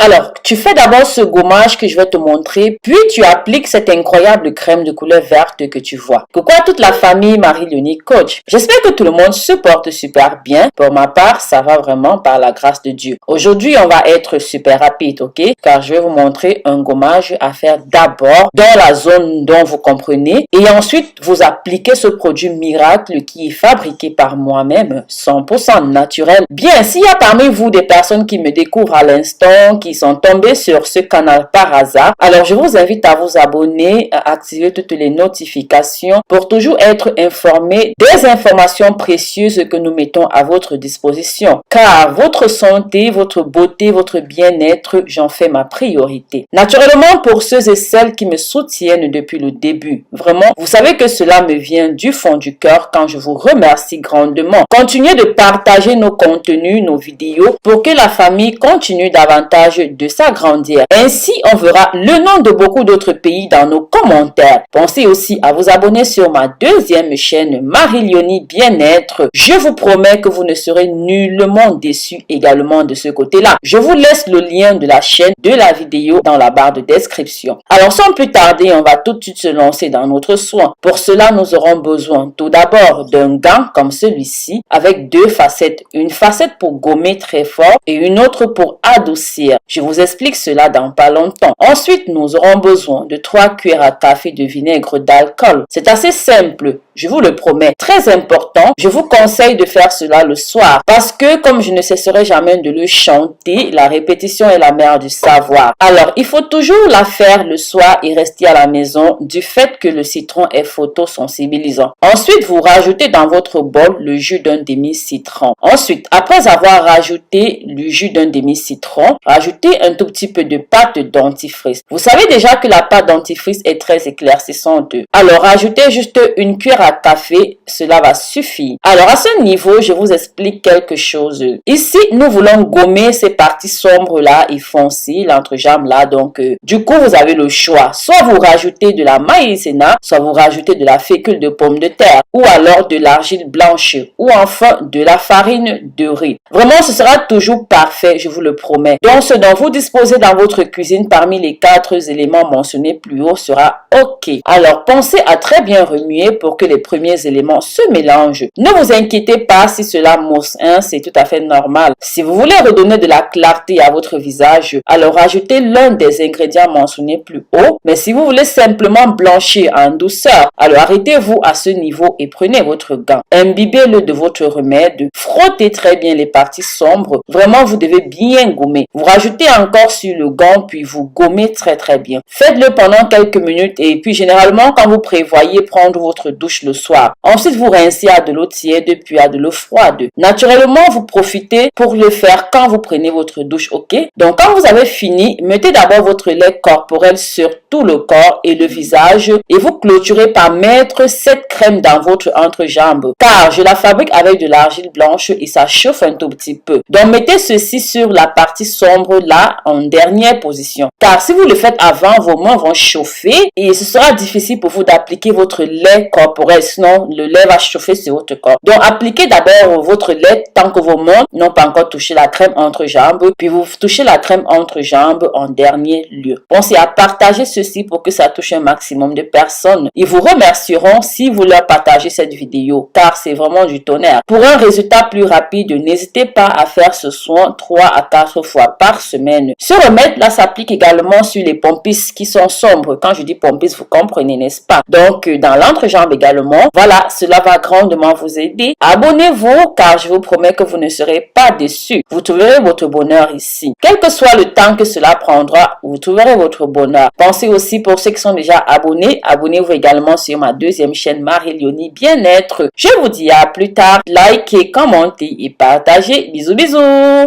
Alors, tu fais d'abord ce gommage que je vais te montrer, puis tu appliques cette incroyable crème de couleur verte que tu vois. Coucou à toute la famille Marie-Léonie Coach. J'espère que tout le monde se porte super bien. Pour ma part, ça va vraiment par la grâce de Dieu. Aujourd'hui, on va être super rapide, ok? Car je vais vous montrer un gommage à faire d'abord dans la zone dont vous comprenez et ensuite vous appliquez ce produit miracle qui est fabriqué par moi-même, 100% naturel. Bien, s'il y a parmi vous des personnes qui me découvrent à l'instant, qui sont tombés sur ce canal par hasard, alors je vous invite à vous abonner, à activer toutes les notifications pour toujours être informé des informations précieuses que nous mettons à votre disposition. Car votre santé, votre beauté, votre bien-être, j'en fais ma priorité. Naturellement, pour ceux et celles qui me soutiennent depuis le début, vraiment, vous savez que cela me vient du fond du cœur quand je vous remercie grandement. Continuez de partager nos contenus, nos vidéos pour que la famille continue davantage de s'agrandir. Ainsi, on verra le nom de beaucoup d'autres pays dans nos commentaires. Pensez aussi à vous abonner sur ma deuxième chaîne Marie-Léonie Bien-être. Je vous promets que vous ne serez nullement déçus également de ce côté-là. Je vous laisse le lien de la chaîne de la vidéo dans la barre de description. Alors sans plus tarder, on va tout de suite se lancer dans notre soin. Pour cela, nous aurons besoin tout d'abord d'un gant comme celui-ci avec deux facettes. Une facette pour gommer très fort et une autre pour adoucir. Je vous explique cela dans pas longtemps. Ensuite, nous aurons besoin de 3 cuillères à café de vinaigre d'alcool. C'est assez simple, je vous le promets. Très important, je vous conseille de faire cela le soir parce que comme je ne cesserai jamais de le chanter, la répétition est la mère du savoir. Alors, il faut toujours la faire le soir et rester à la maison du fait que le citron est photosensibilisant. Ensuite, vous rajoutez dans votre bol le jus d'un demi-citron. Ensuite, après avoir rajouté le jus d'un demi-citron, rajoutez un tout petit peu de pâte dentifrice. Vous savez déjà que la pâte dentifrice est très éclaircissante. Alors, rajoutez juste une cuillère à café, cela va suffire. Alors, à ce niveau, je vous explique quelque chose. Ici, nous voulons gommer ces parties sombres là et foncées, l'entrejambe là. Donc, du coup, vous avez le choix. Soit vous rajoutez de la maïzena, soit vous rajoutez de la fécule de pomme de terre, ou alors de l'argile blanche, ou enfin de la farine de riz. Vraiment, ce sera toujours parfait, je vous le promets. Donc, ce dont vous disposez dans votre cuisine parmi les 4 éléments mentionnés plus haut sera OK. Alors, pensez à très bien remuer pour que les premiers éléments se mélangent. Ne vous inquiétez pas si cela mousse, hein, c'est tout à fait normal. Si vous voulez redonner de la clarté à votre visage, alors ajoutez l'un des ingrédients mentionnés plus haut. Mais si vous voulez simplement blanchir en douceur, alors arrêtez-vous à ce niveau et prenez votre gant. Imbibez-le de votre remède. Frottez très bien les parties sombres. Vraiment, vous devez bien gommer. Vous rajoutez encore sur le gant, puis vous gommez très bien. Faites-le pendant quelques minutes et puis généralement, quand vous prévoyez prendre votre douche le soir, ensuite vous rincez à de l'eau tiède puis à de l'eau froide. Naturellement, vous profitez pour le faire quand vous prenez votre douche, ok? Donc, quand vous avez fini, mettez d'abord votre lait corporel sur tout le corps et le visage et vous clôturez par mettre cette crème dans votre entrejambe car je la fabrique avec de l'argile blanche et ça chauffe un tout petit peu. Donc, mettez ceci sur la partie sombre là en dernière position car si vous le faites avant, vos mains vont chauffer et ce sera difficile pour vous d'appliquer votre lait corporel, sinon le lait va chauffer sur votre corps. Donc, appliquez d'abord votre lait tant que vos mains n'ont pas encore touché la crème entre-jambes, puis vous touchez la crème entre-jambes en dernier lieu. Pensez à partager ceci pour que ça touche un maximum de personnes. Ils vous remercieront si vous leur partagez cette vidéo, car c'est vraiment du tonnerre. Pour un résultat plus rapide, n'hésitez pas à faire ce soin 3 à 4 fois par semaine. Ce remède là s'applique également sur les pompis qui sont sombres. Quand je dis pompis, vous comprenez, n'est-ce pas? Donc, dans l'entrejambe également. Voilà, cela va grandement vous aider. Abonnez-vous car je vous promets que vous ne serez pas déçus. Vous trouverez votre bonheur ici. Quel que soit le temps que cela prendra, vous trouverez votre bonheur. Pensez aussi pour ceux qui sont déjà abonnés, abonnez-vous également sur ma deuxième chaîne Marie-Léonie Bien-être. Je vous dis à plus tard. Likez, commentez et partagez. Bisous, bisous.